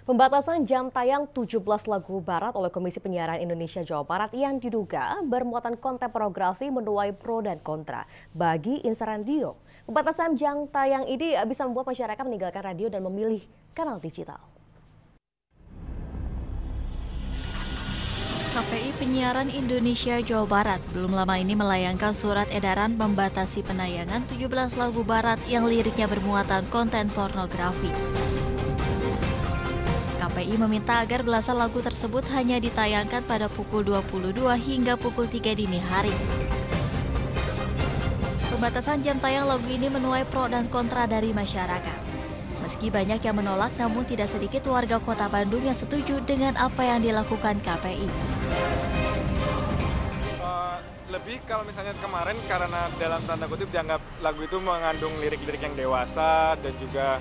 Pembatasan jam tayang 17 lagu barat oleh Komisi Penyiaran Indonesia Jawa Barat yang diduga bermuatan konten pornografi menuai pro dan kontra bagi insan radio. Pembatasan jam tayang ini bisa membuat masyarakat meninggalkan radio dan memilih kanal digital. KPI Penyiaran Indonesia Jawa Barat belum lama ini melayangkan surat edaran membatasi penayangan 17 lagu barat yang liriknya bermuatan konten pornografi. KPI meminta agar belasan lagu tersebut hanya ditayangkan pada pukul 22 hingga pukul 3 dini hari. Pembatasan jam tayang lagu ini menuai pro dan kontra dari masyarakat. Meski banyak yang menolak, namun tidak sedikit warga Kota Bandung yang setuju dengan apa yang dilakukan KPI. Lebih kalau misalnya kemarin karena dalam tanda kutip dianggap lagu itu mengandung lirik-lirik yang dewasa dan juga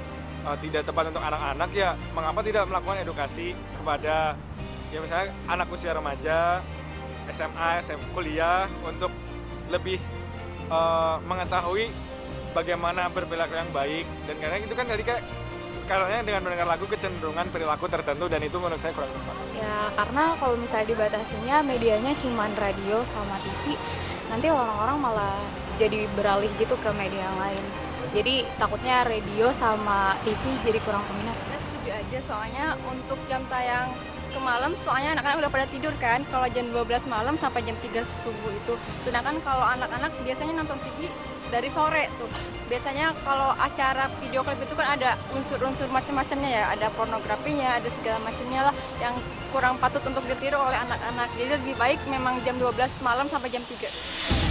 tidak tepat untuk anak-anak, ya mengapa tidak melakukan edukasi kepada ya misalnya anak usia remaja, SMA, kuliah untuk lebih mengetahui bagaimana berperilaku yang baik, dan karena itu kan dari karena dengan mendengar lagu kecenderungan perilaku tertentu, dan itu menurut saya kurang tepat. Ya karena kalau misalnya dibatasinya medianya cuma radio sama TV, nanti orang-orang malah jadi beralih gitu ke media yang lain. Jadi takutnya radio sama TV jadi kurang peminat. Saya setuju aja, soalnya untuk jam tayang ke malam, soalnya anak-anak udah pada tidur kan, kalau jam 12 malam sampai jam 3 subuh itu. Sedangkan kalau anak-anak biasanya nonton TV dari sore tuh. Biasanya kalau acara video klip itu kan ada unsur-unsur macam-macamnya ya, ada pornografinya, ada segala macamnya lah yang kurang patut untuk ditiru oleh anak-anak. Jadi lebih baik memang jam 12 malam sampai jam 3.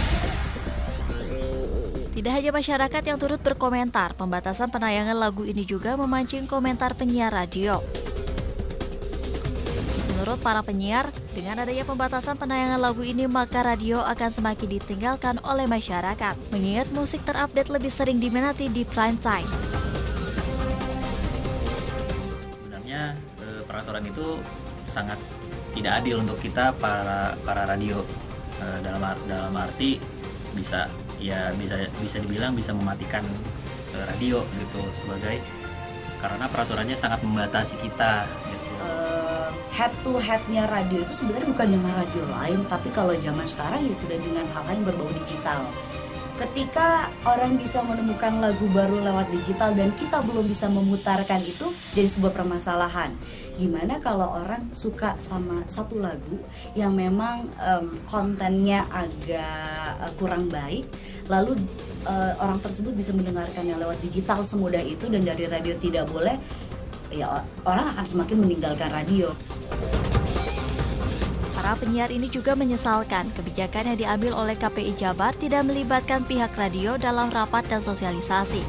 Tidak hanya masyarakat yang turut berkomentar, pembatasan penayangan lagu ini juga memancing komentar penyiar radio. Menurut para penyiar, dengan adanya pembatasan penayangan lagu ini, maka radio akan semakin ditinggalkan oleh masyarakat, mengingat musik terupdate lebih sering diminati di prime time. Sebenarnya peraturan itu sangat tidak adil untuk kita para radio, dalam arti bisa dibilang bisa mematikan radio gitu, sebagai karena peraturannya sangat membatasi kita gitu. Head to headnya radio itu sebenarnya bukan dengan radio lain, tapi kalau zaman sekarang ya sudah dengan hal-hal yang berbau digital. Ketika orang bisa menemukan lagu baru lewat digital dan kita belum bisa memutarkan, itu jadi sebuah permasalahan. Gimana kalau orang suka sama satu lagu yang memang kontennya agak kurang baik, lalu orang tersebut bisa mendengarkannya lewat digital semudah itu, dan dari radio tidak boleh, ya orang akan semakin meninggalkan radio. Para penyiar ini juga menyesalkan kebijakan yang diambil oleh KPI Jabar tidak melibatkan pihak radio dalam rapat dan sosialisasi.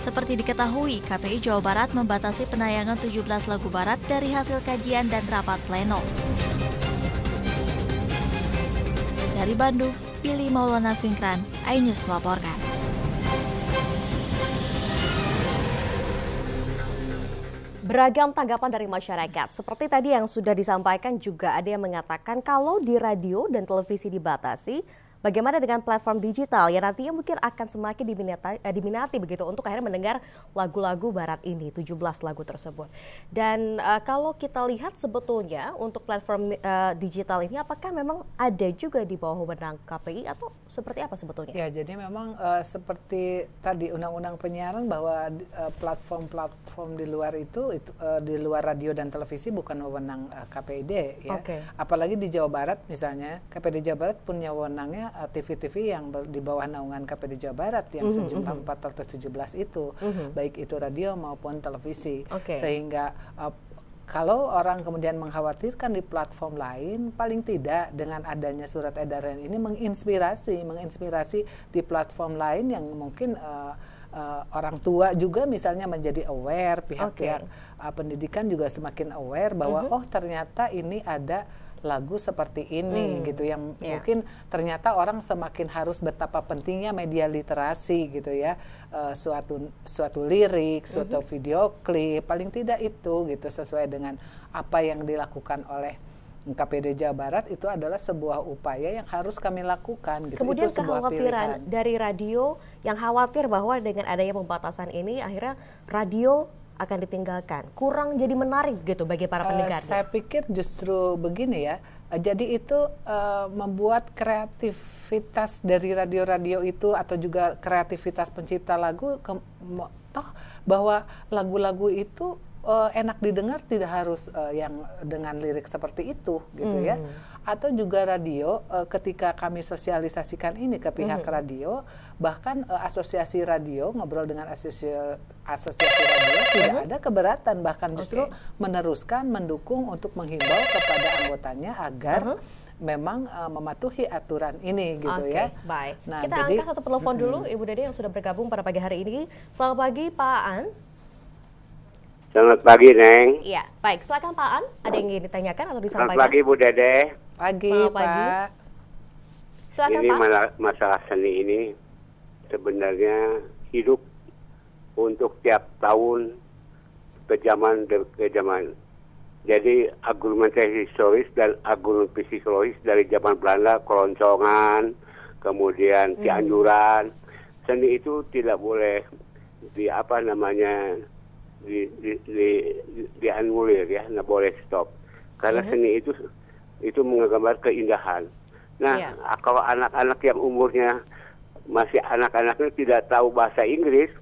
Seperti diketahui, KPI Jawa Barat membatasi penayangan 17 lagu barat dari hasil kajian dan rapat pleno. Dari Bandung, Billy Maulana Fingran, iNews melaporkan. Beragam tanggapan dari masyarakat. Seperti tadi yang sudah disampaikan, juga ada yang mengatakan kalau di radio dan televisi dibatasi, bagaimana dengan platform digital yang nantinya mungkin akan semakin diminati begitu untuk akhirnya mendengar lagu-lagu barat ini, 17 lagu tersebut. Dan kalau kita lihat sebetulnya untuk platform digital ini, apakah memang ada juga di bawah wewenang KPI atau seperti apa sebetulnya? Ya, jadi memang seperti tadi undang-undang penyiaran bahwa platform di luar itu di luar radio dan televisi bukan wewenang KPID ya. Okay. Apalagi di Jawa Barat misalnya, KPID Jawa Barat punya wewenangnya TV-TV yang di bawah naungan KPID Jawa Barat yang sejumlah 417 itu, baik itu radio maupun televisi. Sehingga kalau orang kemudian mengkhawatirkan di platform lain, paling tidak dengan adanya surat edaran ini menginspirasi di platform lain yang mungkin orang tua juga misalnya menjadi aware, pihak-pihak pendidikan juga semakin aware bahwa oh ternyata ini ada lagu seperti ini gitu yang mungkin ternyata orang semakin harus betapa pentingnya media literasi gitu ya, suatu lirik, suatu video klip, paling tidak itu gitu sesuai dengan apa yang dilakukan oleh KPID Jawa Barat, itu adalah sebuah upaya yang harus kami lakukan gitu. Kemudian itu sebuah kekhawatiran pilihan dari radio yang khawatir bahwa dengan adanya pembatasan ini akhirnya radio akan ditinggalkan, kurang jadi menarik gitu bagi para pendengarnya? Saya pikir justru begini ya, jadi itu membuat kreativitas dari radio-radio itu atau juga kreativitas pencipta lagu, toh bahwa lagu-lagu itu enak didengar, tidak harus yang dengan lirik seperti itu gitu ya. Atau juga radio, ketika kami sosialisasikan ini ke pihak radio, bahkan asosiasi radio, ngobrol dengan asosiasi radio, tidak ada keberatan, bahkan justru meneruskan, mendukung untuk menghimbau kepada anggotanya agar memang mematuhi aturan ini gitu ya. Baik. Nah, kita angkat satu telepon dulu Ibu Dede yang sudah bergabung pada pagi hari ini. Selamat pagi Pak Aan. Selamat pagi, Neng. Iya, baik. Silakan Pak Aan. Ada yang ingin ditanyakan atau disampaikan? Selamat pagi, Bu Dede. Pagi, Pak. Silakan, ini Pak. Masalah seni ini sebenarnya hidup untuk tiap tahun ke zaman. Jadi argumentasi historis dan argumentasi psikologis dari zaman Belanda, keloncongan, kemudian Cianjuran. Seni itu tidak boleh dianulir ya, nggak boleh stop. Karena seni itu menggambar keindahan. Nah, kalau anak-anak yang umurnya masih anak-anaknya tidak tahu bahasa Inggris,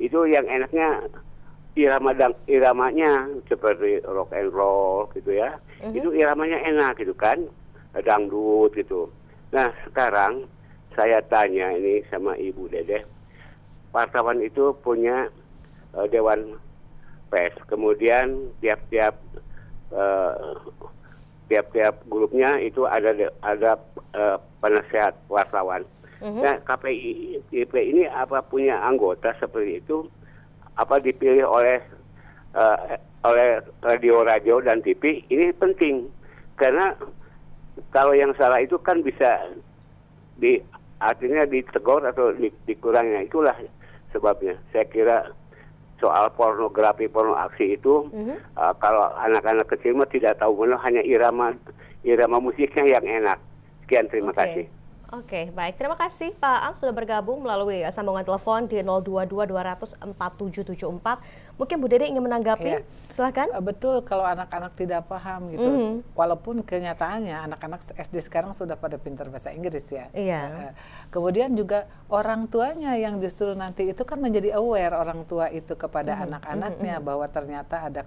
itu yang enaknya iramanya seperti rock and roll gitu ya. Itu iramanya enak gitu kan, dangdut gitu. Nah, sekarang saya tanya ini sama Ibu Dede, wartawan itu punya dewan pers, kemudian tiap-tiap grupnya itu ada penasehat wartawan. Nah, KPI ini apa punya anggota seperti itu? Apa dipilih oleh radio dan TV? Ini penting karena kalau yang salah itu kan bisa artinya ditegur atau dikurangnya. Itulah sebabnya. Saya kira soal pornografi, porno aksi itu kalau anak-anak kecil mah tidak tahu mana, hanya irama musiknya yang enak. Sekian, terima kasih. Oke, baik. Terima kasih Pak Ang sudah bergabung melalui sambungan telepon di 022-200-4774. Mungkin Bu Dede ingin menanggapi, silakan. Betul, kalau anak-anak tidak paham gitu. Walaupun kenyataannya anak-anak SD sekarang sudah pada pintar bahasa Inggris ya. Kemudian juga orang tuanya yang justru nanti itu kan menjadi aware orang tua itu kepada anak-anaknya bahwa ternyata ada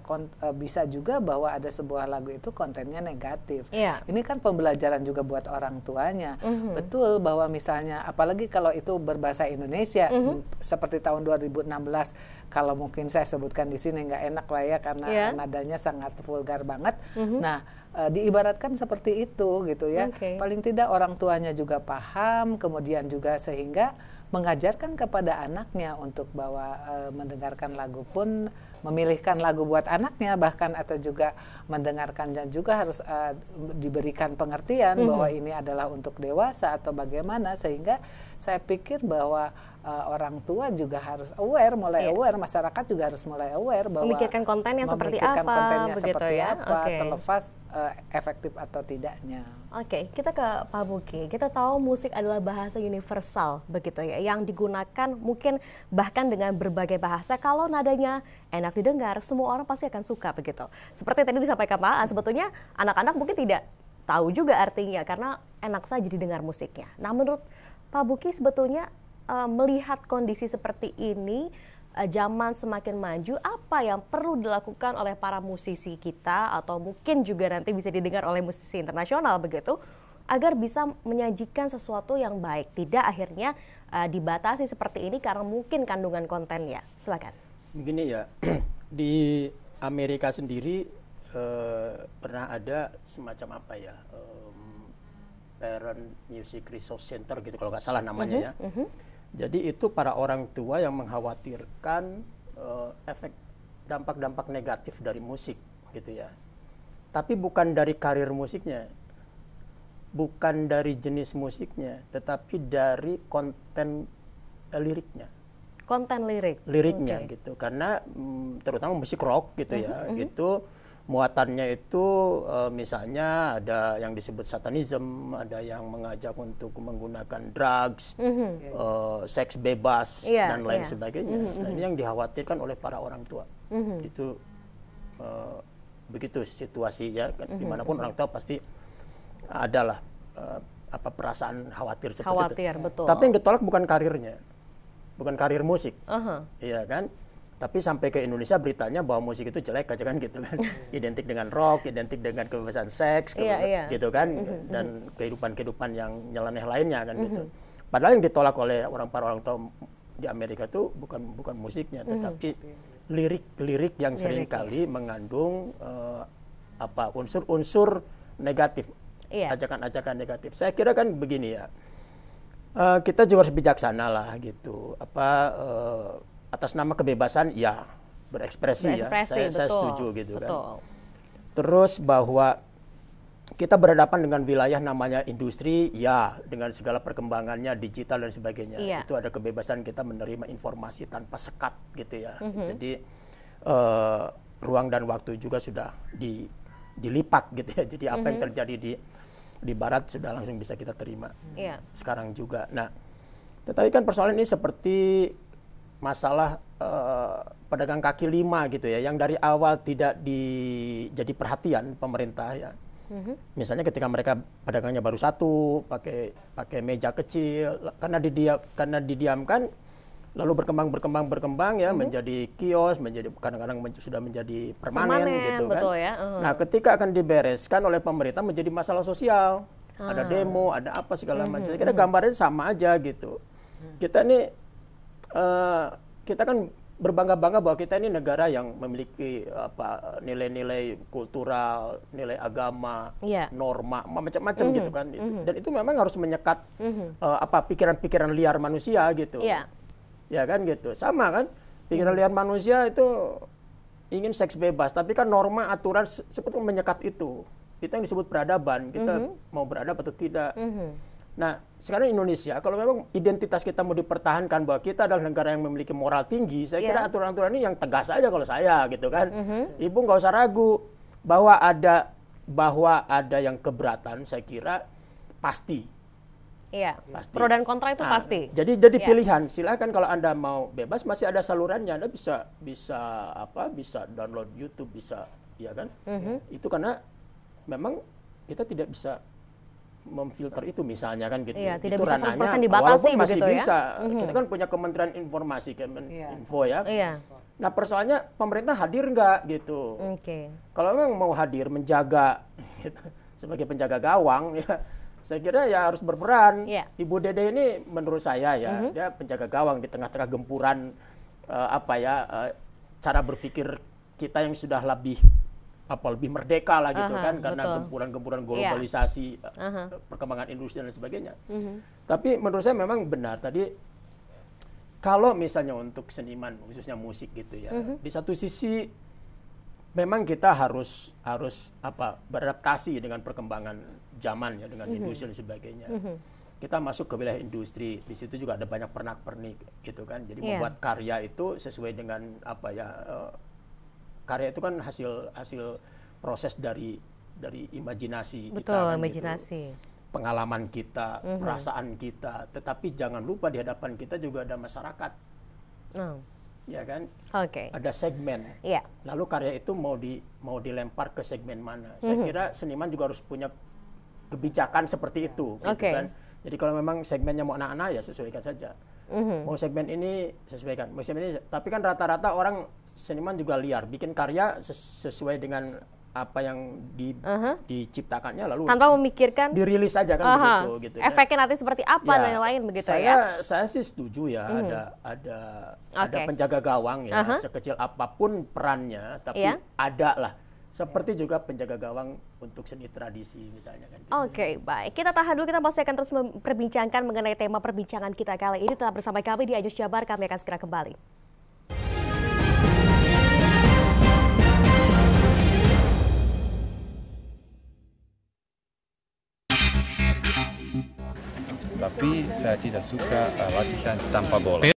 bisa juga bahwa ada sebuah lagu itu kontennya negatif. Ini kan pembelajaran juga buat orang tuanya. Betul bahwa misalnya apalagi kalau itu berbahasa Indonesia seperti tahun 2016, kalau mungkin saya sebutkan di sini nggak enak lah ya karena nadanya sangat vulgar banget. Nah, diibaratkan seperti itu gitu ya. Paling tidak orang tuanya juga paham, kemudian juga sehingga mengajarkan kepada anaknya untuk bahwa mendengarkan lagu pun memilihkan lagu buat anaknya bahkan atau juga mendengarkannya juga harus diberikan pengertian bahwa ini adalah untuk dewasa atau bagaimana, sehingga saya pikir bahwa orang tua juga harus aware, mulai aware, masyarakat juga harus mulai aware bahwa memikirkan kontennya seperti apa, terlepas efektif atau tidaknya. Kita ke Pak Buki. Kita tahu musik adalah bahasa universal begitu ya, yang digunakan mungkin bahkan dengan berbagai bahasa. Kalau nadanya enak didengar, semua orang pasti akan suka begitu. Seperti tadi disampaikan Pak Aan, sebetulnya anak-anak mungkin tidak tahu juga artinya karena enak saja didengar musiknya. Nah, menurut Pak Buki sebetulnya melihat kondisi seperti ini, zaman semakin maju, apa yang perlu dilakukan oleh para musisi kita atau mungkin juga nanti bisa didengar oleh musisi internasional begitu, agar bisa menyajikan sesuatu yang baik, tidak akhirnya dibatasi seperti ini karena mungkin kandungan kontennya. Silakan. Begini ya, di Amerika sendiri pernah ada semacam apa ya, Parent Music Resource Center gitu kalau nggak salah namanya ya. Jadi itu para orang tua yang mengkhawatirkan dampak-dampak negatif dari musik gitu ya. Tapi bukan dari karir musiknya, bukan dari jenis musiknya, tetapi dari konten liriknya. Konten liriknya gitu, karena terutama musik rock gitu ya, gitu muatannya itu misalnya ada yang disebut satanism, ada yang mengajak untuk menggunakan drugs, seks bebas dan lain sebagainya. Nah, ini yang dikhawatirkan oleh para orang tua. Itu begitu situasi ya, dimanapun orang tua pasti adalah perasaan khawatir seperti itu. Betul. Tapi yang ditolak bukan karirnya, bukan karir musik, iya kan? Tapi sampai ke Indonesia beritanya bahwa musik itu jelek aja kan gitu kan. Identik dengan rock, identik dengan kebebasan seks, gitu kan. Dan kehidupan-kehidupan yang nyeleneh lainnya kan gitu. Padahal yang ditolak oleh para orang tua di Amerika itu bukan musiknya, tetapi lirik-lirik yang seringkali mengandung unsur-unsur negatif, ajakan-ajakan negatif. Saya kira kan begini ya. Kita juga harus bijaksana lah gitu. Atas nama kebebasan ya berekspresi ya, saya setuju gitu kan. Terus bahwa kita berhadapan dengan wilayah namanya industri ya, dengan segala perkembangannya digital dan sebagainya. Itu ada kebebasan kita menerima informasi tanpa sekat gitu ya. Jadi ruang dan waktu juga sudah dilipat gitu ya. Jadi apa yang terjadi di barat sudah langsung bisa kita terima sekarang juga. Nah, tetapi kan persoalan ini seperti masalah pedagang kaki lima gitu ya, yang dari awal tidak jadi perhatian pemerintah ya. Misalnya ketika mereka pedagangnya baru satu, pakai meja kecil, karena didiamkan, lalu berkembang ya, menjadi kios, menjadi kadang-kadang sudah menjadi permanen gitu kan. Betul ya. Nah, ketika akan dibereskan oleh pemerintah menjadi masalah sosial, ada demo, ada apa segala macam. Saya kira gambarnya sama aja gitu. Kita kan berbangga-bangga bahwa kita ini negara yang memiliki nilai-nilai kultural, nilai agama, norma, macam-macam gitu kan. Dan itu memang harus menyekat pikiran-pikiran liar manusia gitu. Ya kan gitu. Sama kan, pikiran liar manusia itu ingin seks bebas, tapi kan norma aturan sebetulnya menyekat itu. Itu yang disebut peradaban. Kita mau beradab atau tidak. Nah, sekarang Indonesia, kalau memang identitas kita mau dipertahankan bahwa kita adalah negara yang memiliki moral tinggi, saya kira aturan-aturan ini yang tegas aja kalau saya gitu kan. Ibu nggak usah ragu bahwa ada yang keberatan, saya kira pasti. Pasti. Pro dan kontra itu pasti. Jadi pilihan. Silakan kalau Anda mau bebas, masih ada salurannya. Anda bisa download YouTube, bisa, ya kan? Itu karena memang kita tidak bisa memfilter itu misalnya kan gitu. Tidak itu bisa 100% ranahnya, dibatasi walaupun masih begitu bisa. ya. Kita kan punya Kementerian Informasi, Info ya. Nah, persoalannya pemerintah hadir nggak gitu. Kalau memang mau hadir menjaga gitu, sebagai penjaga gawang ya, saya kira ya harus berperan. Ibu Dede ini menurut saya ya, dia penjaga gawang di tengah-tengah gempuran cara berpikir kita yang sudah lebih merdeka lah gitu kan, karena gempuran-gempuran globalisasi, perkembangan industri dan sebagainya. Tapi menurut saya memang benar tadi, kalau misalnya untuk seniman khususnya musik gitu ya, di satu sisi memang kita harus beradaptasi dengan perkembangan zaman ya, dengan industri dan sebagainya. Kita masuk ke wilayah industri, di situ juga ada banyak pernak-pernik gitu kan. Jadi membuat karya itu sesuai dengan karya itu kan hasil proses dari imajinasi kita. Imajinasi. Gitu. Pengalaman kita, perasaan kita. Tetapi jangan lupa di hadapan kita juga ada masyarakat. Ya kan? Ada segmen. Lalu karya itu mau dilempar ke segmen mana? Saya kira seniman juga harus punya kebijakan seperti itu, gitu kan? Jadi kalau memang segmennya mau anak-anak ya sesuaikan saja. Mau segmen ini sesuaikan, mau segmen ini. Tapi kan rata-rata orang seniman juga liar, bikin karya sesuai dengan apa yang diciptakannya, lalu tanpa memikirkan dirilis saja kan begitu. Efeknya nanti seperti apa dan lain-lain begitu ya. Saya sih setuju ya, ada penjaga gawang ya, sekecil apapun perannya, tapi ada lah. Seperti juga penjaga gawang untuk seni tradisi misalnya kan. Baik. Kita tahan dulu, kita masih akan terus memperbincangkan mengenai tema perbincangan kita kali ini. Tetap bersama kami di Ajus Jabar, kami akan segera kembali. Tapi saya tidak suka latihan tanpa bola.